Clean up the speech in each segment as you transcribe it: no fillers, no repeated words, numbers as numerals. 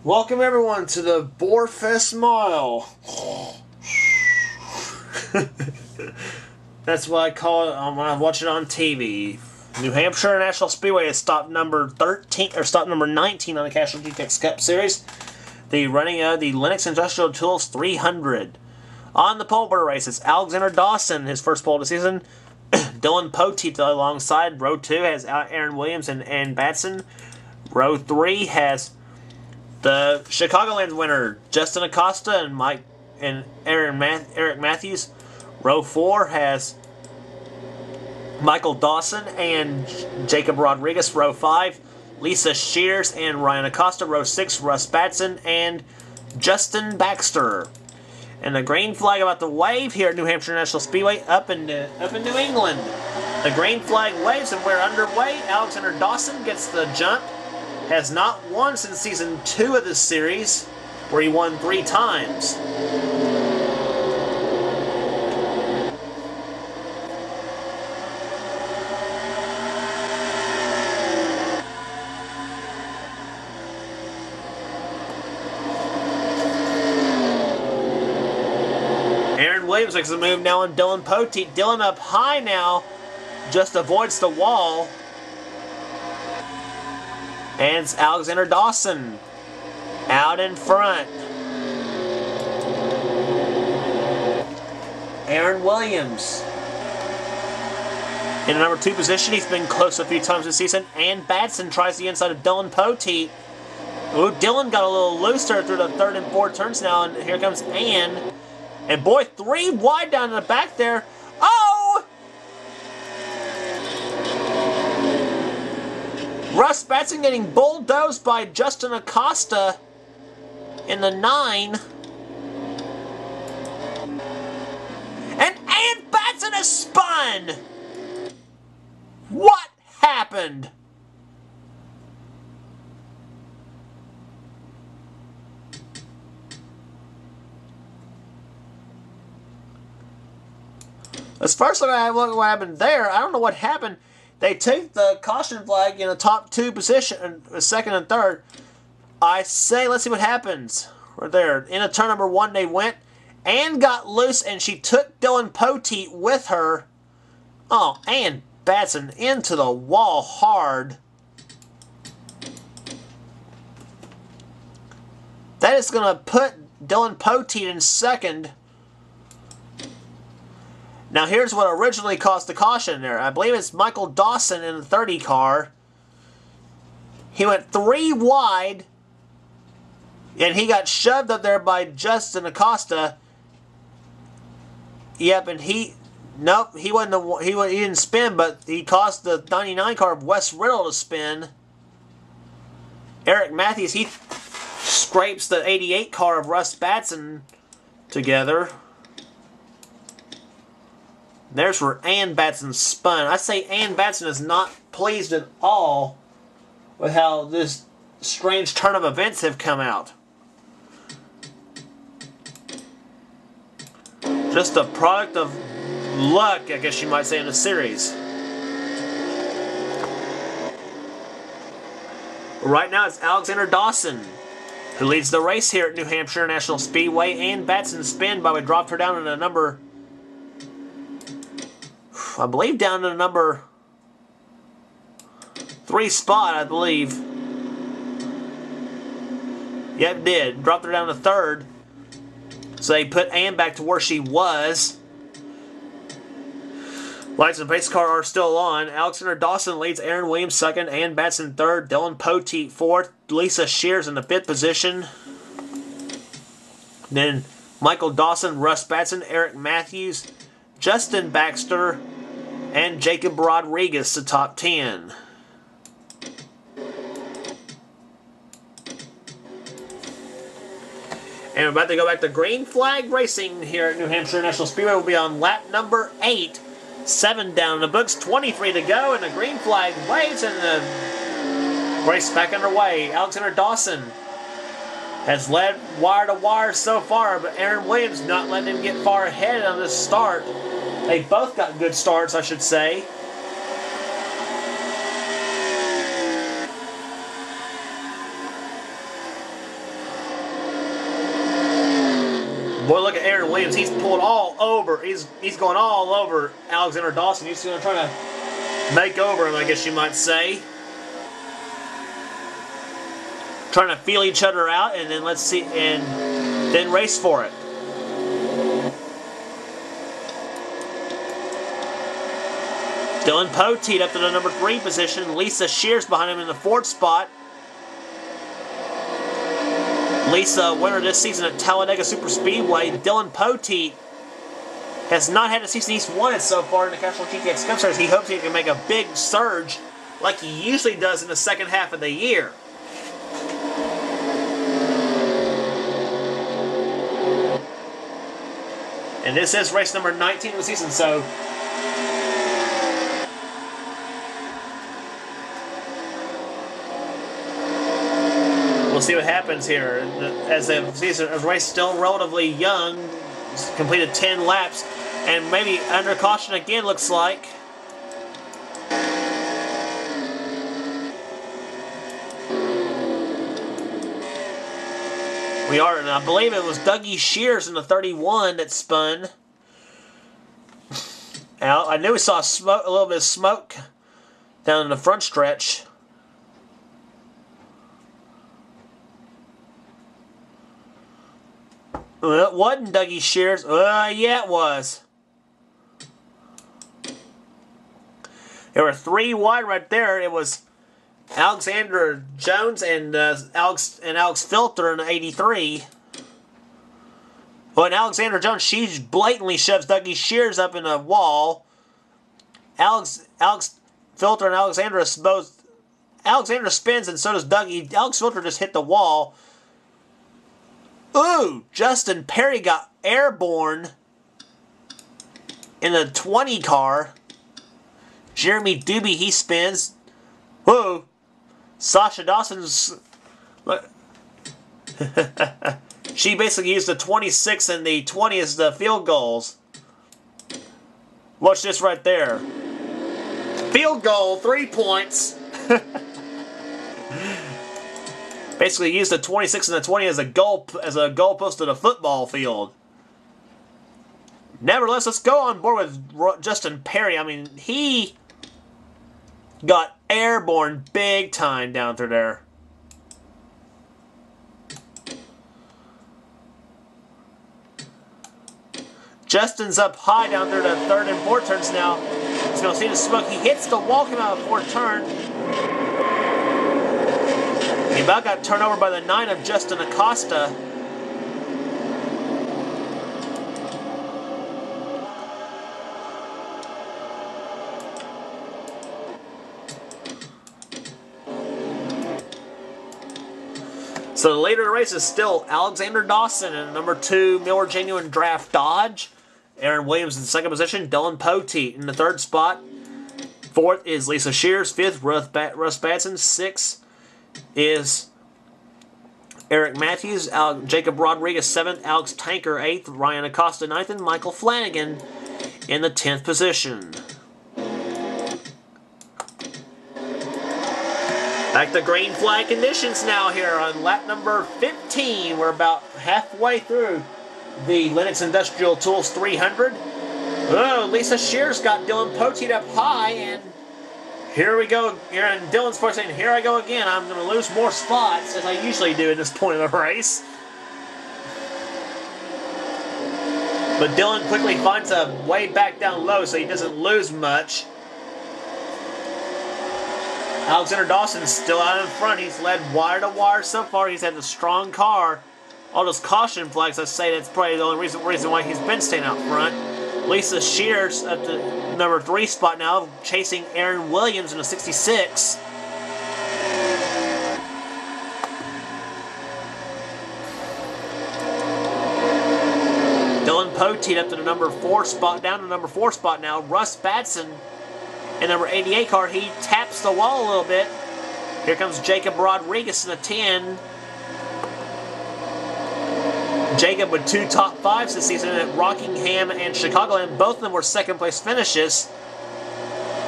Welcome everyone to the Boarfest Mile. That's what I call it when I watch it on TV. New Hampshire National Speedway is stop number 13 or stop number 19 on the Castrol GTX Cup Series. The running of the Lenox Industrial Tools 300. On the pole barn race, it's Alexander Dawson, his first pole of the season. Dylan Poteet alongside. Row 2 has Aaron Williams and Ann Batson. Row 3 has the Chicagoland winner, Justin Acosta and Eric Matthews. Row 4 has Michael Dawson and Jacob Rodriguez. Row 5, Lisa Shears and Ryan Acosta. Row 6, Russ Batson and Justin Baxter. And the green flag about to wave here at New Hampshire National Speedway up in New England. The green flag waves and we're underway. Alexander Dawson gets the jump. Has not won since season 2 of this series, where he won 3 times. Aaron Williams makes a move now on Dylan Poteet. Dylan up high now, just avoids the wall. And it's Alexander Dawson out in front. Aaron Williams in the number 2 position. He's been close a few times this season. And Batson tries the inside of Dylan Poteet. Ooh, Dylan got a little looser through the 3rd and 4th turns now. And here comes Ann. And boy, 3 wide down in the back there. Oh! Russ Batson getting bulldozed by Justin Acosta in the 9. And Ann Batson is spun! What happened? As first look at what happened there, I don't know what happened. They took the caution flag in the top 2 position, 2nd and 3rd. I say, let's see what happens. Right there. In a turn number 1, they went and got loose, and she took Dylan Poteet with her. Oh, and Batson into the wall hard. That is going to put Dylan Poteet in 2nd. Now here's what originally caused the caution there. I believe it's Michael Dawson in the 30 car. He went 3 wide, and he got shoved up there by Justin Acosta. Yep, and he didn't spin, but he caused the 99 car of Wes Riddle to spin. Eric Matthews, he scrapes the 88 car of Russ Batson together. There's where Ann Batson spun. I say Ann Batson is not pleased at all with how this strange turn of events have come out. Just a product of luck, I guess you might say, in the series. Right now it's Alexander Dawson who leads the race here at New Hampshire National Speedway. Ann Batson spin, but we dropped her down to the number, I believe, down to the number 3 spot, I believe. Yep, it did. Dropped her down to 3rd. So they put Ann back to where she was. Lights and pace car are still on. Alexander Dawson leads Aaron Williams 2nd, Ann Batson 3rd, Dylan Poteet 4th, Lisa Shears in the 5th position. Then Michael Dawson, Russ Batson, Eric Matthews, Justin Baxter, and Jacob Rodriguez to top 10. And we're about to go back to green flag racing here at New Hampshire National Speedway. We'll be on lap number 8. 7 down in the books, 23 to go, and the green flag waves, and the race back underway. Alexander Dawson has led wire to wire so far, but Aaron Williams not letting him get far ahead on this start. They both got good starts, I should say. Boy, look at Aaron Williams. He's pulled all over. He's going all over Alexander Dawson. He's going to try to make over him, I guess you might say. Trying to feel each other out, and then let's see, and then race for it. Dylan Poe teed up to the number 3 position. Lisa Shears behind him in the 4th spot. Lisa, winner this season at Talladega Superspeedway. Dylan Poteet has not had a season he's won it so far in the Castrol GTX Cup Series. He hopes he can make a big surge like he usually does in the second half of the year. And this is race number 19 of the season, so we'll see what happens here. As the season, the race is still relatively young, completed 10 laps, and maybe under caution again, looks like. We are, and I believe it was Dougie Shears in the 31 that spun out. I knew we saw smoke, a little bit of smoke down in the front stretch. Well, it wasn't Dougie Shears. Yeah, it was. There were 3 wide right there. It was Alexander Jones and Alex Filter in 83. Well, and Alexander Jones, she blatantly shoves Dougie Shears up in a wall. Alex Filter and Alexander both. Alexander spins and so does Dougie. Alex Filter just hit the wall. Ooh, Justin Perry got airborne in the 20 car. Jeremy Doobie, he spins. Whoa. Sasha Dawson's... she basically used the 26 and the 20 as the field goals. Watch this right there. Field goal, 3 points. Basically used the 26 and the 20 as a goalpost at a football field. Nevertheless, let's go on board with Justin Perry. I mean, he got airborne big time down through there. Justin's up high down through the 3rd and 4th turns now. He's going to see the smoke. He hits the wall coming out of the 4th turn. He about got turned over by the 9 of Justin Acosta. So the leader of the race is still Alexander Dawson in number 2 Miller Genuine Draft Dodge. Aaron Williams in 2nd position. Dylan Poteet in the 3rd spot. 4th is Lisa Shears. 5th, Russ Batson. 6th is Eric Matthews. Jacob Rodriguez 7th. Alex Tanker 8th. Ryan Acosta 9th. And Michael Flanagan in the 10th position. Back to green flag conditions now here on lap number 15. We're about halfway through the Lenox Industrial Tools 300. Oh, Lisa Shears got Dylan Poteet up high, and here we go. Here in Dylan's first saying, here I go again. I'm going to lose more spots, as I usually do at this point in the race. But Dylan quickly finds a way back down low, so he doesn't lose much. Alexander Dawson's still out in front. He's led wire to wire so far. He's had a strong car. All those caution flags, I say that's probably the only reason why he's been staying out front. Lisa Shears at the number 3 spot now, chasing Aaron Williams in a 66. Dylan Poteet up to the number 4 spot, down to the number 4 spot now. Russ Batson in number 88 car, he taps the wall a little bit. Here comes Jacob Rodriguez in the 10. Jacob with 2 top 5s this season at Rockingham and Chicagoland. Both of them were 2nd place finishes.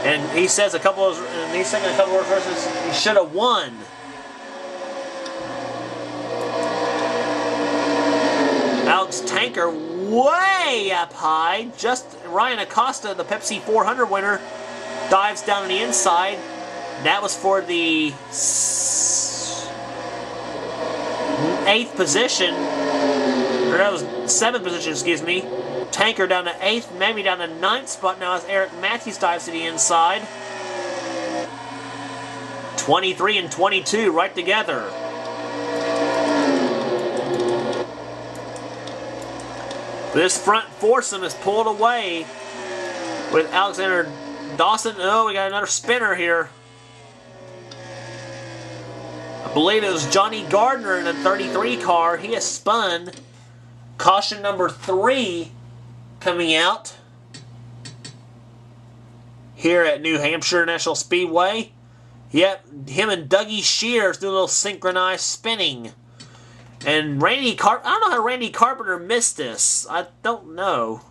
And he says a couple of verses he should have won. Alex Williams tanker way up high. Just Ryan Acosta, the Pepsi 400 winner, dives down on the inside. That was for the 8th position. Or that was 7th position, excuse me. Tanker down to 8th, maybe down to 9th spot now as Eric Matthews dives to the inside. 23 and 22 right together. This front foursome is pulled away with Alexander Dawson. Oh, we got another spinner here. I believe it was Johnny Gardner in the 33 car. He has spun. Caution number 3 coming out here at New Hampshire National Speedway. Yep, him and Dougie Shears do a little synchronized spinning. And I don't know how Randy Carpenter missed this. I don't know.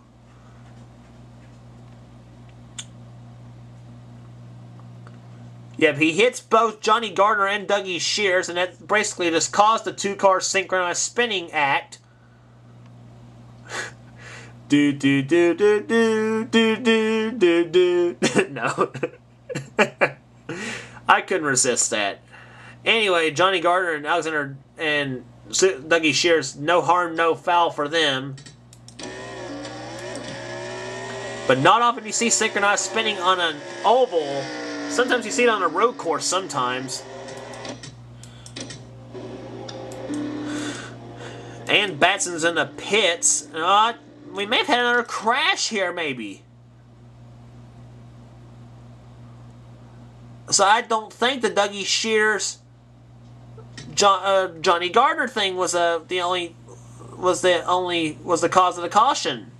Yep, he hits both Johnny Gardner and Dougie Shears, and that basically just caused the 2-car synchronized spinning act. Do do do do do do do do do. No. I couldn't resist that. Anyway, Johnny Gardner and Alexander and Dougie Shears, no harm, no foul for them. But not often you see synchronized spinning on an oval. Sometimes you see it on a road course sometimes. And Batson's in the pits. We may have had another crash here, maybe. So I don't think the Dougie Shears Johnny Gardner thing was the cause of the caution.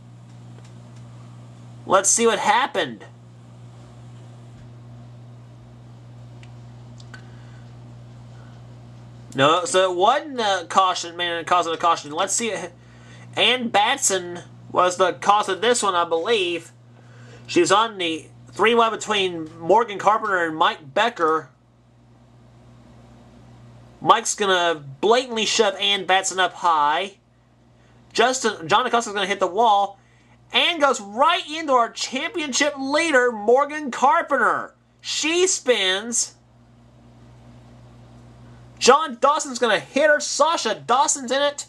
Let's see what happened. No, so it wasn't the caution, man, the cause of the caution. Let's see. Ann Batson was the cause of this one, I believe. She was on the 3-way between Morgan Carpenter and Mike Becker. Mike's going to blatantly shove Ann Batson up high. John Acosta's going to hit the wall. And goes right into our championship leader, Morgan Carpenter. She spins. John Dawson's going to hit her. Sasha Dawson's in it.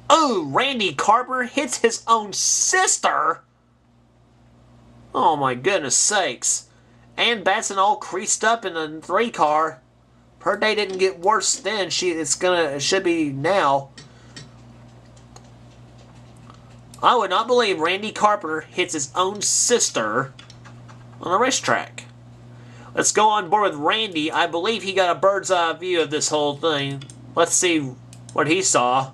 Oh, Randy Carpenter hits his own sister. Oh my goodness sakes. Ann Batson all creased up in the 3 car. Her day didn't get worse then. It should be now. I would not believe Randy Carpenter hits his own sister on a racetrack. Let's go on board with Randy. I believe he got a bird's eye view of this whole thing. Let's see what he saw.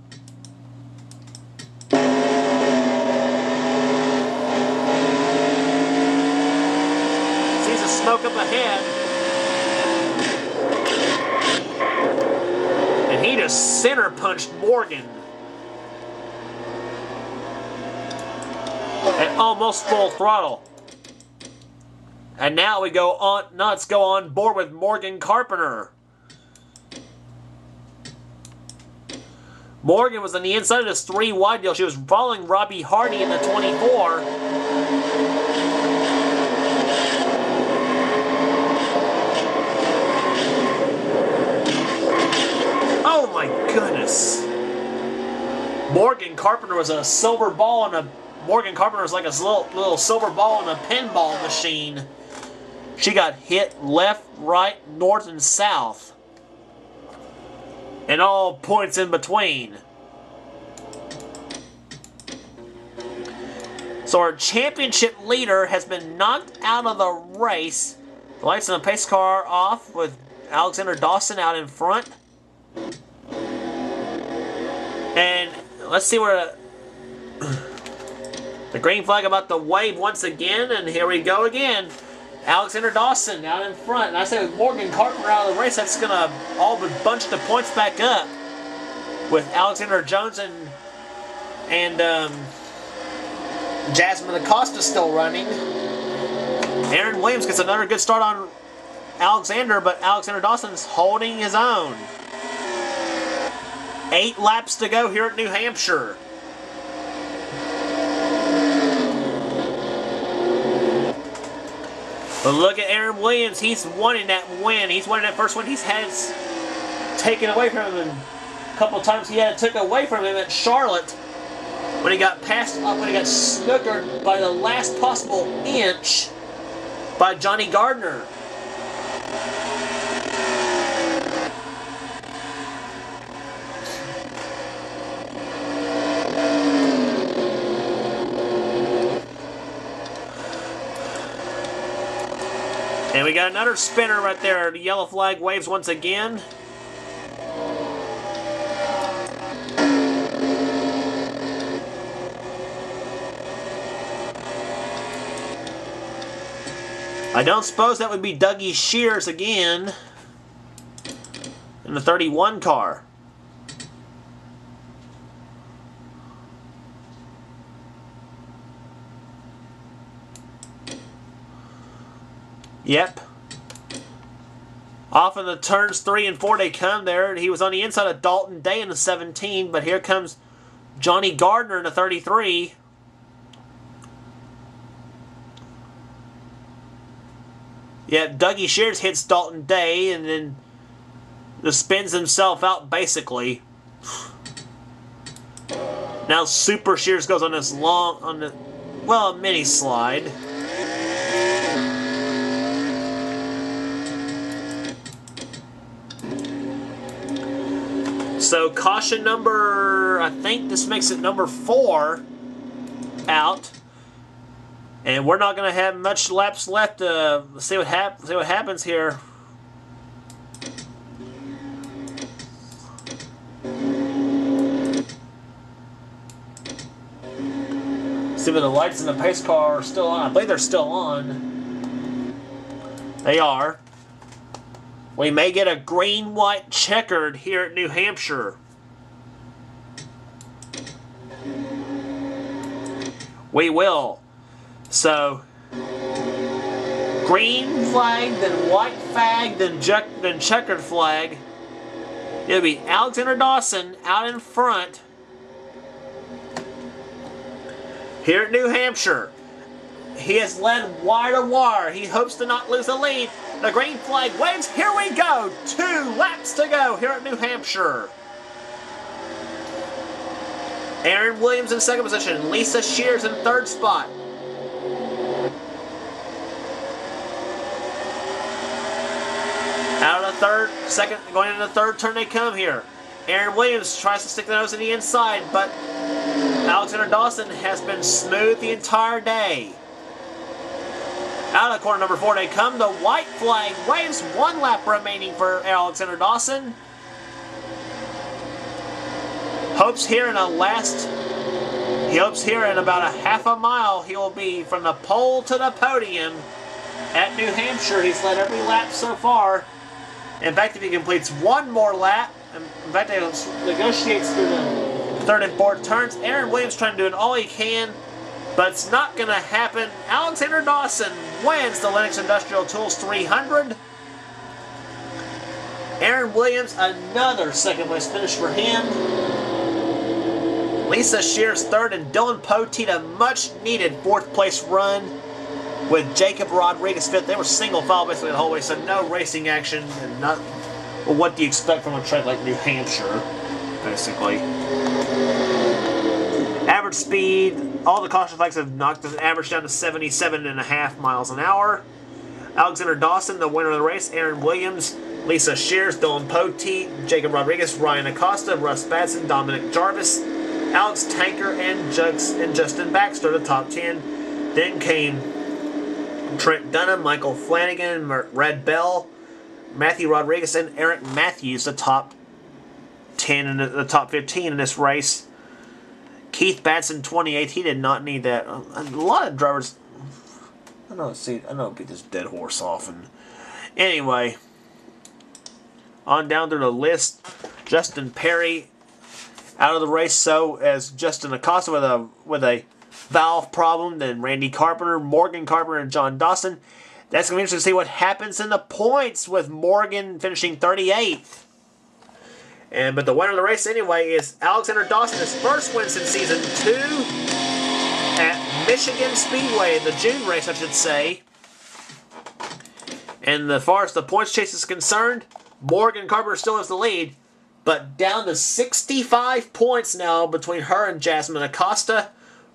Sees the smoke up ahead. And he just center punched Morgan. At almost full throttle. And now we go on. Now let's go on board with Morgan Carpenter. Morgan was on the inside of this 3-wide deal. She was following Robbie Hardy in the 24. Oh my goodness. Morgan Carpenter was a silver ball on a... Morgan Carpenter was like a little silver ball in a pinball machine. She got hit left, right, north, and south. And all points in between. So our championship leader has been knocked out of the race. The lights on the pace car off with Alexander Dawson out in front. And let's see where... The green flag about to wave once again, and here we go again. Alexander Dawson out in front. And I say with Morgan Carpenter out of the race, that's going to all but bunch the points back up. With Alexander Jones and Jasmine Acosta still running. Aaron Williams gets another good start on Alexander, but Alexander Dawson's holding his own. 8 laps to go here at New Hampshire. But look at Aaron Williams. He's wanting that win. He's wanting that first win. He's had it taken away from him. A couple of times he had it took away from him at Charlotte when he got passed up, when he got snookered by the last possible inch by Johnny Gardner. And we got another spinner right there. The yellow flag waves once again. I don't suppose that would be Dougie Shears again in the 31 car. Yep. Off in the turns 3 and 4 they come there. He was on the inside of Dalton Day in the 17, but here comes Johnny Gardner in the 33. Yeah, Dougie Shears hits Dalton Day and then just spins himself out basically. Now Super Shears goes on this mini slide. So caution number, I think this makes it number 4 out. And we're not going to have much laps left to see what happens here. See if the lights in the pace car are still on. I believe they're still on. They are. We may get a green-white checkered here at New Hampshire. We will. So, green flag, then white flag, then checkered flag. It'll be Alexander Dawson out in front here at New Hampshire. He has led wire to wire. He hopes to not lose the lead. The green flag waves. Here we go. 2 laps to go here at New Hampshire. Aaron Williams in second position. Lisa Shears in third spot. Out of the going into the third turn they come here. Aaron Williams tries to stick the nose in the inside, but Alexander Dawson has been smooth the entire day. Out of corner number 4 they come. The white flag waves. 1 lap remaining for Alexander Dawson. He hopes here in about a half a mile he will be from the pole to the podium at New Hampshire. He's led every lap so far. In fact, if he completes 1 more lap, in fact, he negotiates through the 3rd and 4th turns. Aaron Williams trying to do all he can, but it's not going to happen. Alexander Dawson wins the Lenox Industrial Tools 300. Aaron Williams, another second place finish for him. Lisa Shears 3rd, and Dylan Poteet a much needed 4th place run with Jacob Rodriguez 5th. They were single file basically the whole way, so no racing action and not. Well, what do you expect from a track like New Hampshire, basically? Average speed, all the caution flags have knocked the average down to 77.5 miles an hour. Alexander Dawson, the winner of the race. Aaron Williams, Lisa Shears, Dylan Poteet, Jacob Rodriguez, Ryan Acosta, Russ Batson, Dominic Jarvis, Alex Tanker, and Justin Baxter, the top 10. Then came Trent Dunham, Michael Flanagan, Red Bell, Matthew Rodriguez, and Eric Matthews, the top 10 and the top 15 in this race. Keith Batson, 28th. He did not need that. A lot of drivers. I know, beat this dead horse off. And anyway, on down through the list, Justin Perry out of the race. So as Justin Acosta with a valve problem. Then Randy Carpenter, Morgan Carpenter, and John Dawson. That's going to be interesting to see what happens in the points with Morgan finishing 38th. But the winner of the race anyway is Alexander Dawson, his first win since Season 2 at Michigan Speedway, the June race, I should say. And as far as the points chase is concerned, Morgan Carpenter still has the lead, but down to 65 points now between her and Jasmine Acosta.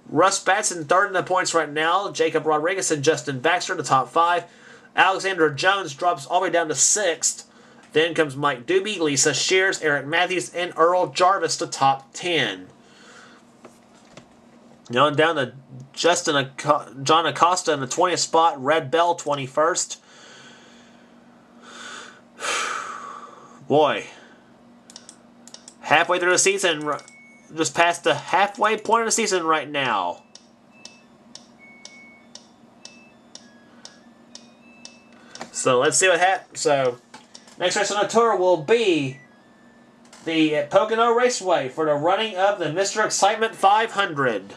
Russ Batson third in the points right now. Jacob Rodriguez and Justin Baxter, the top 5. Alexander Jones drops all the way down to 6th. Then comes Mike Doobie, Lisa Shears, Eric Matthews, and Earl Jarvis to top 10. Now down to John Acosta in the 20th spot. Red Bell 21st. Boy. Halfway through the season, just past the halfway point of the season right now. So let's see what happens. So next race on the tour will be the Pocono Raceway for the running of the Mr. Excitement 500.